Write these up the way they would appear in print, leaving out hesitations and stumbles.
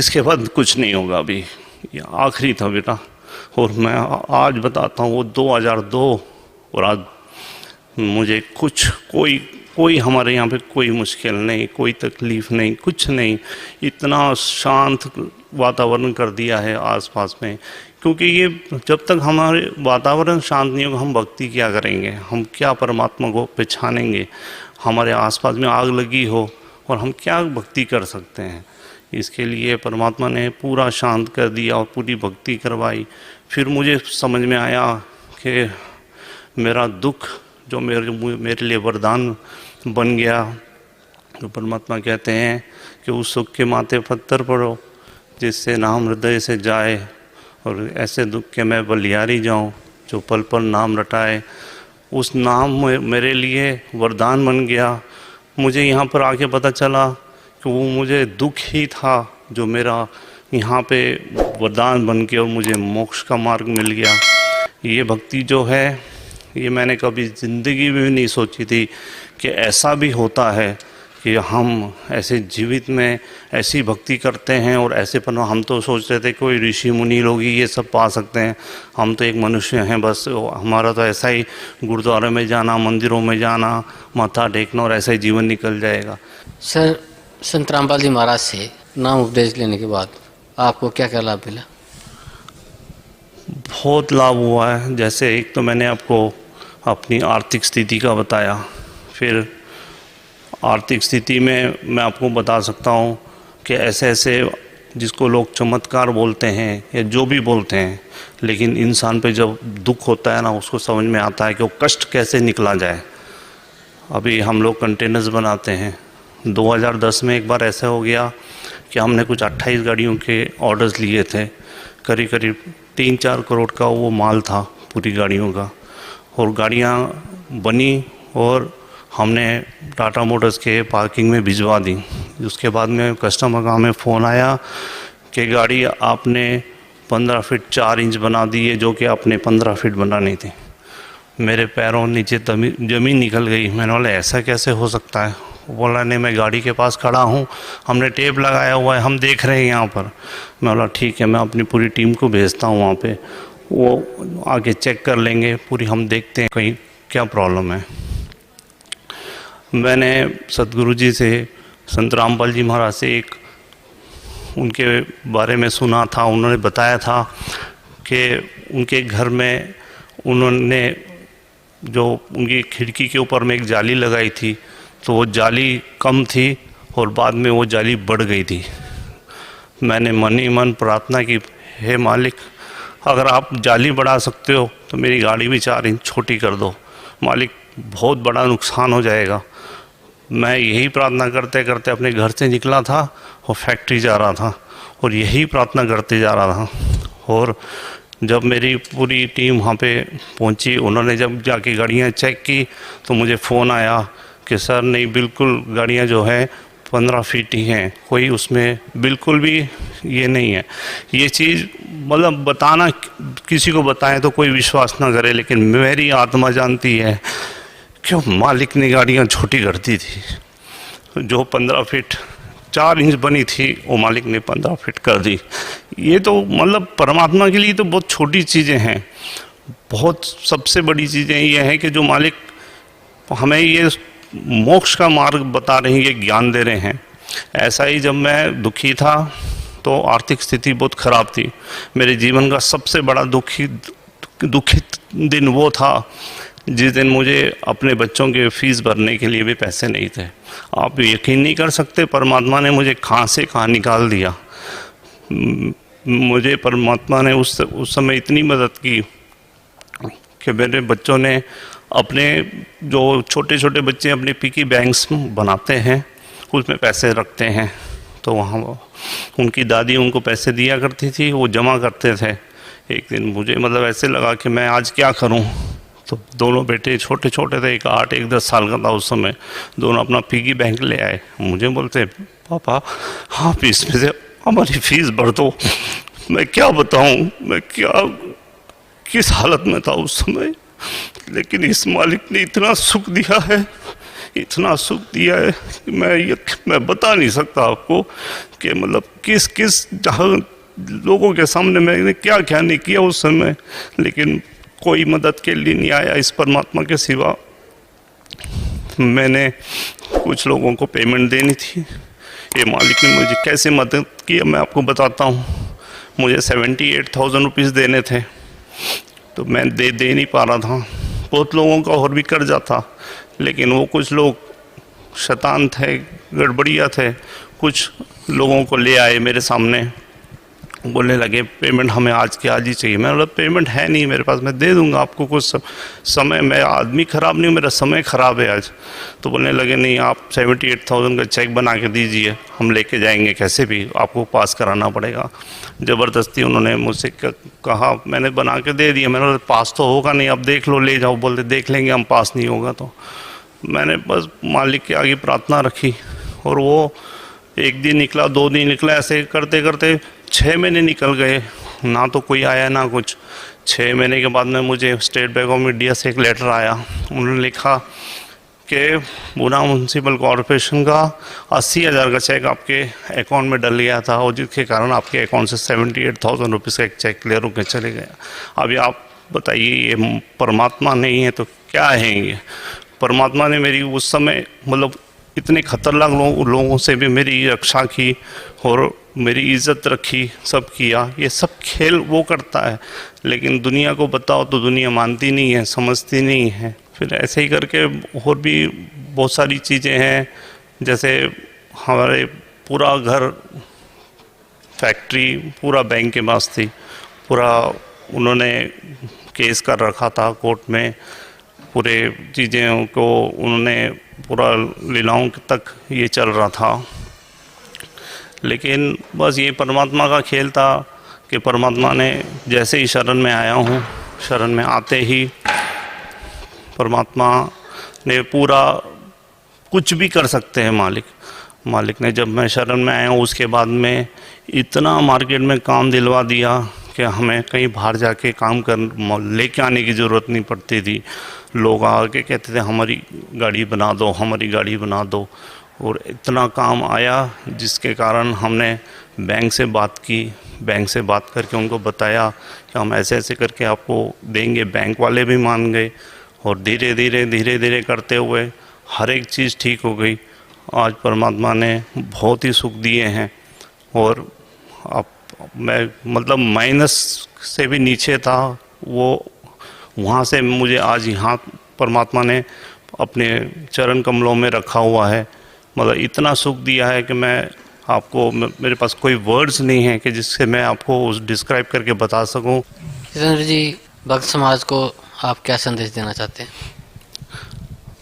इसके बाद कुछ नहीं होगा अभी, ये आखिरी था बेटा। और मैं आज बताता हूँ, वो 2002 और आज मुझे कुछ कोई हमारे यहाँ पे कोई मुश्किल नहीं, कोई तकलीफ़ नहीं, कुछ नहीं। इतना शांत वातावरण कर दिया है आसपास में, क्योंकि ये जब तक हमारे वातावरण शांत नहीं होगा, हम भक्ति क्या करेंगे, हम क्या परमात्मा को पहचानेंगे। हमारे आसपास में आग लगी हो और हम क्या भक्ति कर सकते हैं। इसके लिए परमात्मा ने पूरा शांत कर दिया और पूरी भक्ति करवाई। फिर मुझे समझ में आया कि मेरा दुख जो मेरे लिए वरदान बन गया, तो परमात्मा कहते हैं कि उस सुख के माथे पत्थर पड़ो जिससे नाम हृदय से जाए, और ऐसे दुख के मैं बलिहारी जाऊं जो पल पल नाम रटाए। उस नाम में मेरे लिए वरदान बन गया। मुझे यहाँ पर आके पता चला कि वो मुझे दुख ही था जो मेरा यहाँ पे वरदान बन के और मुझे मोक्ष का मार्ग मिल गया। ये भक्ति जो है, ये मैंने कभी ज़िंदगी में भी नहीं सोची थी कि ऐसा भी होता है कि हम ऐसे जीवित में ऐसी भक्ति करते हैं। और ऐसे पर हम तो सोच रहे थे कोई ऋषि मुनि लोग ही ये सब पा सकते हैं, हम तो एक मनुष्य हैं बस। हमारा तो ऐसा ही गुरुद्वारे में जाना, मंदिरों में जाना, माथा टेकना और ऐसा ही जीवन निकल जाएगा। सर, संत रामपाल जी महाराज से नाम उपदेश लेने के बाद आपको क्या क्या लाभ मिला? बहुत लाभ हुआ है। जैसे एक तो मैंने आपको अपनी आर्थिक स्थिति का बताया, फिर आर्थिक स्थिति में मैं आपको बता सकता हूँ कि ऐसे ऐसे जिसको लोग चमत्कार बोलते हैं या जो भी बोलते हैं, लेकिन इंसान पे जब दुख होता है ना, उसको समझ में आता है कि वो कष्ट कैसे निकला जाए। अभी हम लोग कंटेनर्स बनाते हैं। 2010 में एक बार ऐसा हो गया कि हमने कुछ 28 गाड़ियों के ऑर्डर्स लिए थे, करीब करीब 3-4 करोड़ का वो माल था पूरी गाड़ियों का। और गाड़ियाँ बनी और हमने टाटा मोटर्स के पार्किंग में भिजवा दी। उसके बाद में कस्टमर का हमें फ़ोन आया कि गाड़ी आपने 15 फीट 4 इंच बना दी है, जो कि आपने 15 फीट बनानी थी। मेरे पैरों नीचे ज़मीन निकल गई। मैंने बोला ऐसा कैसे हो सकता है? बोला नहीं, मैं गाड़ी के पास खड़ा हूँ, हमने टेप लगाया हुआ है, हम देख रहे हैं यहाँ पर। मैं बोला ठीक है, मैं अपनी पूरी टीम को भेजता हूँ वहाँ पे, वो आके चेक कर लेंगे पूरी, हम देखते हैं कहीं क्या प्रॉब्लम है। मैंने सतगुरु जी से, संत रामपाल जी महाराज से एक उनके बारे में सुना था। उन्होंने बताया था कि उनके घर में उन्होंने जो उनकी खिड़की के ऊपर में एक जाली लगाई थी, तो वो जाली कम थी और बाद में वो जाली बढ़ गई थी। मैंने मन ही मन प्रार्थना की, हे मालिक, अगर आप जाली बढ़ा सकते हो तो मेरी गाड़ी भी 4 इंच छोटी कर दो मालिक, बहुत बड़ा नुकसान हो जाएगा। मैं यही प्रार्थना करते करते अपने घर से निकला था और फैक्ट्री जा रहा था, और यही प्रार्थना करते जा रहा था। और जब मेरी पूरी टीम वहाँ पे पहुँची, उन्होंने जब जाके गाड़ियाँ चेक की तो मुझे फ़ोन आया कि सर नहीं, बिल्कुल गाड़ियाँ जो है 15 फीट ही हैं, कोई उसमें बिल्कुल भी ये नहीं है। ये चीज़ मतलब बताना, किसी को बताएं तो कोई विश्वास ना करे, लेकिन मेरी आत्मा जानती है कि मालिक ने गाड़ियाँ छोटी कर दी थी। जो 15 फीट 4 इंच बनी थी, वो मालिक ने 15 फीट कर दी। ये तो मतलब परमात्मा के लिए तो बहुत छोटी चीज़ें हैं। बहुत सबसे बड़ी चीज़ें ये हैं कि जो मालिक हमें ये मोक्ष का मार्ग बता रहे हैं, ये ज्ञान दे रहे हैं। ऐसा ही जब मैं दुखी था तो आर्थिक स्थिति बहुत ख़राब थी। मेरे जीवन का सबसे बड़ा दुखित दिन वो था जिस दिन मुझे अपने बच्चों के फीस भरने के लिए भी पैसे नहीं थे। आप यकीन नहीं कर सकते, परमात्मा ने मुझे कहाँ से कहाँ निकाल दिया। मुझे परमात्मा ने उस समय इतनी मदद की कि मेरे बच्चों ने अपने, जो छोटे छोटे बच्चे अपने पिगी बैंक्स बनाते हैं, उसमें पैसे रखते हैं, तो वहाँ उनकी दादी उनको पैसे दिया करती थी, वो जमा करते थे। एक दिन मुझे मतलब ऐसे लगा कि मैं आज क्या करूं, तो दोनों बेटे छोटे छोटे थे, एक 8 एक 10 साल का था उस समय, दोनों अपना पिगी बैंक ले आए। मुझे बोलते पापा आप इसमें से हमारी फीस भर दो। मैं क्या बताऊं, मैं क्या किस हालत में था उस समय, लेकिन इस मालिक ने इतना सुख दिया है, इतना सुख दिया है कि मैं बता नहीं सकता आपको कि मतलब किस किस जहाँ लोगों के सामने मैंने क्या क्या नहीं किया उस समय, लेकिन कोई मदद के लिए नहीं आया इस परमात्मा के सिवा। मैंने कुछ लोगों को पेमेंट देनी थी, ये मालिक ने मुझे कैसे मदद की मैं आपको बताता हूँ। मुझे 78,000 रुपीज़ देने थे, तो मैं दे नहीं पा रहा था। बहुत लोगों का और भी कर्जा था, लेकिन वो कुछ लोग शैतान थे, गड़बड़िया थे, कुछ लोगों को ले आए मेरे सामने, बोलने लगे पेमेंट हमें आज के आज ही चाहिए। मैं बोला पेमेंट है नहीं मेरे पास, मैं दे दूंगा आपको कुछ समय, मैं आदमी ख़राब नहीं हूँ, मेरा समय ख़राब है आज। तो बोलने लगे नहीं, आप 78,000 का चेक बना के दीजिए, हम लेके जाएंगे, कैसे भी आपको पास कराना पड़ेगा। ज़बरदस्ती उन्होंने मुझसे कहा, मैंने बना के दे दिया। मैंने बोला पास तो होगा नहीं, अब देख लो, ले जाओ। बोलते देख लेंगे हम, पास नहीं होगा तो। मैंने बस मालिक के आगे प्रार्थना रखी, और वो 1 दिन निकला, 2 दिन निकला, ऐसे करते करते 6 महीने निकल गए, ना तो कोई आया ना कुछ। 6 महीने के बाद में मुझे स्टेट बैंक ऑफ इंडिया से एक लेटर आया। उन्होंने लिखा कि पूना म्यूनसिपल कॉरपोरेशन का 80,000 का चेक आपके अकाउंट में डल गया था, और जिसके कारण आपके अकाउंट से 78,000 रुपीज़ का एक चेक क्लियर होकर चले गया। अभी आप बताइए, ये परमात्मा नहीं है तो क्या है ये? परमात्मा ने मेरी उस समय मतलब इतने खतरनाक लोगों से भी मेरी रक्षा की और मेरी इज़्ज़त रखी, सब किया। ये सब खेल वो करता है, लेकिन दुनिया को बताओ तो दुनिया मानती नहीं है, समझती नहीं है। फिर ऐसे ही करके और भी बहुत सारी चीज़ें हैं, जैसे हमारे पूरा घर, फैक्ट्री पूरा बैंक के पास थी, पूरा उन्होंने केस कर रखा था कोर्ट में, पूरे चीज़ों को उन्होंने पूरा लीलाओं तक ये चल रहा था। लेकिन बस ये परमात्मा का खेल था कि परमात्मा ने जैसे ही शरण में आया हूँ, शरण में आते ही परमात्मा ने पूरा कुछ भी कर सकते हैं मालिक ने। जब मैं शरण में आया हूँ उसके बाद में इतना मार्केट में काम दिलवा दिया कि हमें कहीं बाहर जाके काम कर लेके आने की ज़रूरत नहीं पड़ती थी। लोग आके कहते थे हमारी गाड़ी बना दो, हमारी गाड़ी बना दो, और इतना काम आया जिसके कारण हमने बैंक से बात की। बैंक से बात करके उनको बताया कि हम ऐसे ऐसे करके आपको देंगे। बैंक वाले भी मान गए, और धीरे धीरे करते हुए हर एक चीज़ ठीक हो गई। आज परमात्मा ने बहुत ही सुख दिए हैं, और अब मैं मतलब माइनस से भी नीचे था, वो वहाँ से मुझे आज यहाँ परमात्मा ने अपने चरण कमलों में रखा हुआ है। मतलब इतना सुख दिया है कि मैं आपको, मेरे पास कोई वर्ड्स नहीं है कि जिससे मैं आपको डिस्क्राइब करके बता सकूं। जितेंद्र जी, भक्त समाज को आप क्या संदेश देना चाहते हैं?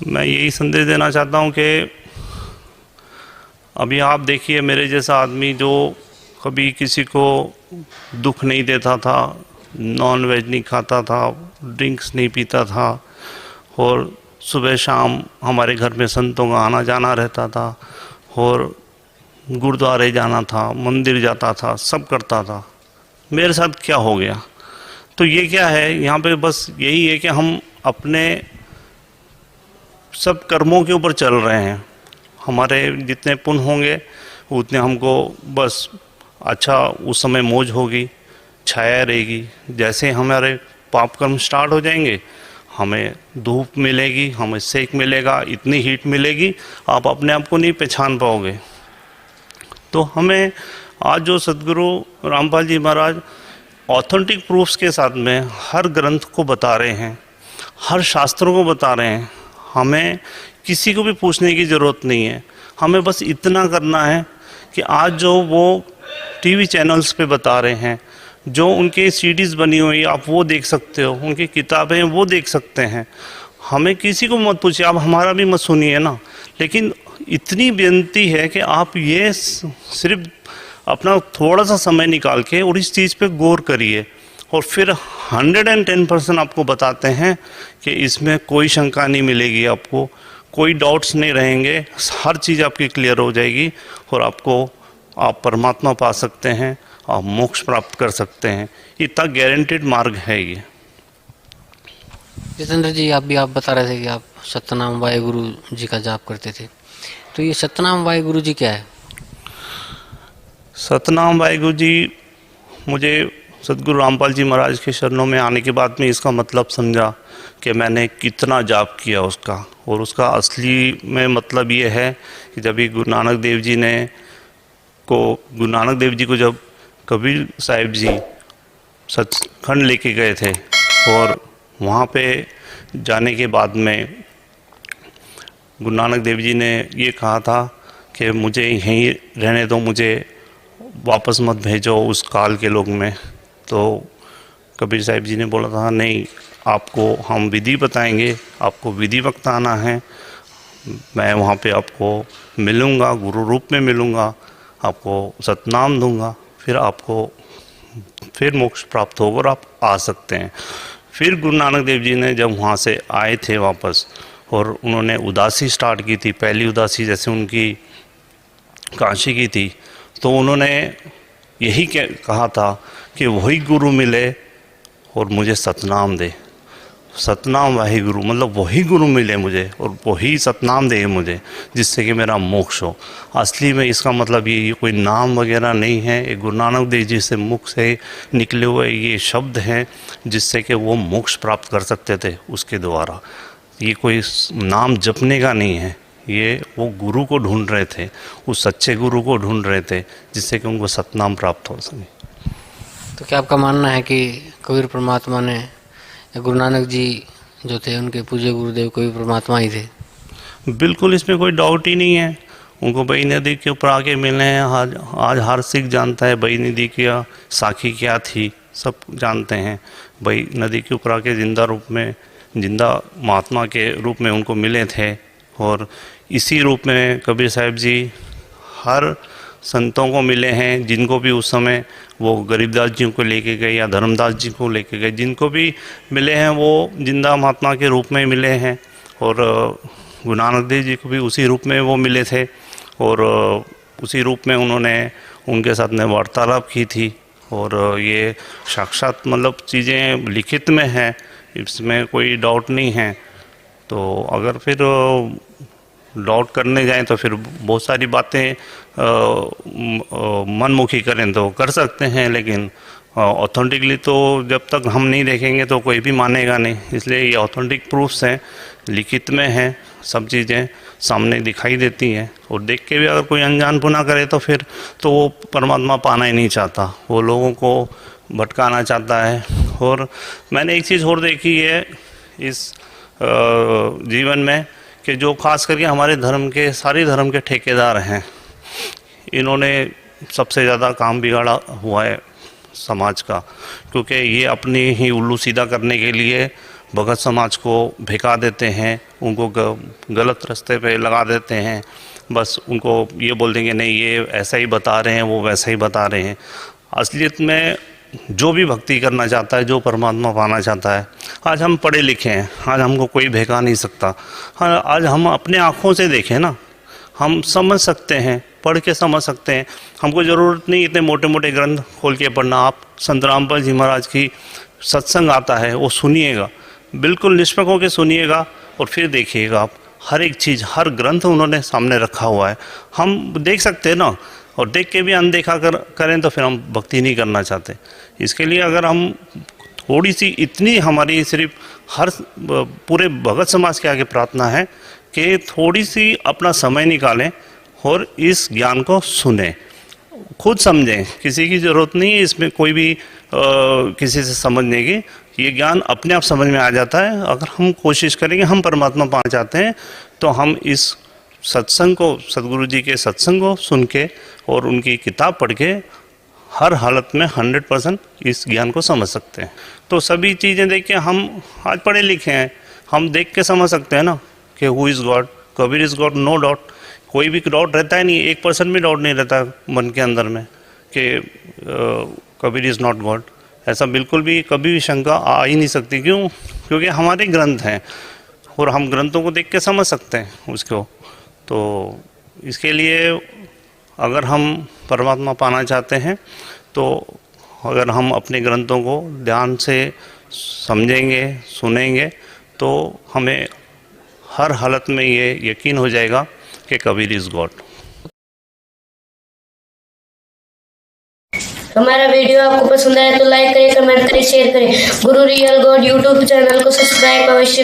मैं यही संदेश देना चाहता हूं कि अभी आप देखिए, मेरे जैसा आदमी जो कभी किसी को दुख नहीं देता था, नॉन वेज नहीं खाता था, ड्रिंक्स नहीं पीता था, और सुबह शाम हमारे घर में संतों का आना जाना रहता था, और गुरुद्वारे जाना था, मंदिर जाता था, सब करता था। मेरे साथ क्या हो गया? तो ये क्या है, यहाँ पे बस यही है कि हम अपने सब कर्मों के ऊपर चल रहे हैं। हमारे जितने पुण्य होंगे उतने हमको बस अच्छा उस समय मौज होगी, छाया रहेगी। जैसे हमारे पाप कर्म स्टार्ट हो जाएंगे, हमें धूप मिलेगी, हमें सेक मिलेगा, इतनी हीट मिलेगी, आप अपने आप को नहीं पहचान पाओगे। तो हमें आज जो सदगुरु रामपाल जी महाराज ऑथेंटिक प्रूफ्स के साथ में हर ग्रंथ को बता रहे हैं, हर शास्त्रों को बता रहे हैं, हमें किसी को भी पूछने की ज़रूरत नहीं है। हमें बस इतना करना है कि आज जो वो टीवी चैनल्स पे बता रहे हैं, जो उनके सीडीज़ बनी हुई आप वो देख सकते हो, उनकी किताबें वो देख सकते हैं। हमें किसी को मत पूछिए, आप हमारा भी मत सुनिए ना, लेकिन इतनी बेनती है कि आप ये सिर्फ अपना थोड़ा सा समय निकाल के और इस चीज़ पे गौर करिए, और फिर 110% आपको बताते हैं कि इसमें कोई शंका नहीं मिलेगी, आपको कोई डाउट्स नहीं रहेंगे, हर चीज़ आपकी क्लियर हो जाएगी, और आप परमात्मा पा सकते हैं, आप मोक्ष प्राप्त कर सकते हैं। इतना गारंटेड मार्ग है ये। जितेंद्र जी, आप बता रहे थे कि आप सतनाम वाहेगुरु जी का जाप करते थे, तो ये सतनाम वाहेगुरु जी क्या है? सतनाम वाहेगुरु जी, मुझे सदगुरु रामपाल जी महाराज के शरणों में आने के बाद में इसका मतलब समझा कि मैंने कितना जाप किया उसका। और उसका असली में मतलब ये है कि जब ये गुरु नानक देव जी को जब कबीर साहिब जी सचखंड लेके गए थे, और वहाँ पे जाने के बाद में गुरु नानक देव जी ने ये कहा था कि मुझे यहीं रहने दो, मुझे वापस मत भेजो उस काल के लोग में। तो कबीर साहिब जी ने बोला था, नहीं, आपको हम विधि बताएंगे, आपको विधि वक्त आना है, मैं वहाँ पे आपको मिलूँगा, गुरु रूप में मिलूँगा, आपको सतनाम दूंगा, फिर मोक्ष प्राप्त होगा और आप आ सकते हैं। फिर गुरु नानक देव जी ने जब वहाँ से आए थे वापस, और उन्होंने उदासी स्टार्ट की थी, पहली उदासी जैसे उनकी काशी की थी, तो उन्होंने यही कहा था कि वही गुरु मिले और मुझे सतनाम दे। सतनाम वाहेगुरु मतलब वही गुरु मिले मुझे और वही सतनाम दे मुझे, जिससे कि मेरा मोक्ष हो। असली में इसका मतलब ये कोई नाम वगैरह नहीं है, ये गुरु नानक देव जी से मुख से निकले हुए ये शब्द हैं जिससे कि वो मोक्ष प्राप्त कर सकते थे उसके द्वारा। ये कोई नाम जपने का नहीं है, ये वो गुरु को ढूंढ रहे थे, उस सच्चे गुरु को ढूंढ रहे थे जिससे कि उनको सतनाम प्राप्त हो सके। तो क्या आपका मानना है कि कबीर परमात्मा ने, गुरु नानक जी जो थे उनके पूज्य गुरुदेव कबीर परमात्मा ही थे? बिल्कुल, इसमें कोई डाउट ही नहीं है। उनको बई नदी के ऊपर आके मिलने हैं। आज हर सिख जानता है बई नदी की साखी क्या थी, सब जानते हैं। बई नदी के ऊपर आके जिंदा महात्मा के रूप में उनको मिले थे, और इसी रूप में कबीर साहिब जी हर संतों को मिले हैं, जिनको भी उस समय वो गरीबदास जी को लेके गए या धर्मदास जी को लेके गए, जिनको भी मिले हैं वो जिंदा महात्मा के रूप में मिले हैं। और गुरु नानक देव जी को भी उसी रूप में वो मिले थे, और उसी रूप में उन्होंने उनके साथ ने वार्तालाप की थी। और ये साक्षात मतलब चीज़ें लिखित में हैं, इसमें कोई डाउट नहीं है। तो अगर फिर डाउट करने जाएं तो फिर बहुत सारी बातें मनमुखी करें तो कर सकते हैं, लेकिन ऑथेंटिकली तो जब तक हम नहीं देखेंगे तो कोई भी मानेगा नहीं। इसलिए ये ऑथेंटिक प्रूफ्स हैं, लिखित में हैं, सब चीज़ें सामने दिखाई देती हैं। और देख के भी अगर कोई अनजान पुना करे तो फिर तो वो परमात्मा पाना ही नहीं चाहता, वो लोगों को भटकाना चाहता है। और मैंने एक चीज़ और देखी है इस जीवन में कि जो खास करके हमारे सारे धर्म के ठेकेदार हैं, इन्होंने सबसे ज़्यादा काम बिगाड़ा हुआ है समाज का, क्योंकि ये अपनी ही उल्लू सीधा करने के लिए भगत समाज को भिका देते हैं, उनको गलत रास्ते पे लगा देते हैं। बस उनको ये बोल देंगे नहीं ये ऐसा ही बता रहे हैं, वो वैसा ही बता रहे हैं। असलियत में जो भी भक्ति करना चाहता है, जो परमात्मा पाना चाहता है, आज हम पढ़े लिखे हैं, आज हमको कोई बहका नहीं सकता। हाँ, आज हम अपने आँखों से देखें ना, हम समझ सकते हैं, पढ़ के समझ सकते हैं। हमको ज़रूरत नहीं इतने मोटे मोटे ग्रंथ खोल के पढ़ना। आप संत रामपाल जी महाराज की सत्संग आता है, वो सुनिएगा, बिल्कुल निष्पक्ष होकर सुनिएगा, और फिर देखिएगा आप हर एक चीज़, हर ग्रंथ उन्होंने सामने रखा हुआ है, हम देख सकते हैं ना। और देख के भी अनदेखा करें तो फिर हम भक्ति नहीं करना चाहते। इसके लिए अगर हम थोड़ी सी, इतनी हमारी सिर्फ हर पूरे भगत समाज के आगे प्रार्थना है कि थोड़ी सी अपना समय निकालें और इस ज्ञान को सुने, खुद समझें। किसी की ज़रूरत नहीं है इसमें कोई भी किसी से समझने की, ये ज्ञान अपने आप समझ में आ जाता है। अगर हम कोशिश करेंगे, हम परमात्मा पाना चाहते हैं, तो हम इस सत्संग को, सदगुरु जी के सत्संग को सुन के और उनकी किताब पढ़ के हर हालत में 100% इस ज्ञान को समझ सकते हैं। तो सभी चीज़ें देख के, हम आज पढ़े लिखे हैं, हम देख के समझ सकते हैं ना कि who is God, Kabir is God, no doubt. कोई भी डाउट रहता है नहीं, 1% भी डाउट नहीं रहता मन के अंदर में कि कबीर इज़ नॉट गॉड। ऐसा बिल्कुल भी कभी भी शंका आ ही नहीं सकती। क्यों? क्योंकि हमारे ग्रंथ हैं और हम ग्रंथों को देख के समझ सकते हैं उसको। तो इसके लिए अगर हम परमात्मा पाना चाहते हैं, तो अगर हम अपने ग्रंथों को ध्यान से समझेंगे, सुनेंगे, तो हमें हर हालत में ये यकीन हो जाएगा कि कबीर इज़ गॉड। हमारा वीडियो आपको पसंद आया तो लाइक करें, कमेंट करें, शेयर करें। गुरु रियल गॉड यूट्यूब चैनल को सब्सक्राइब अवश्य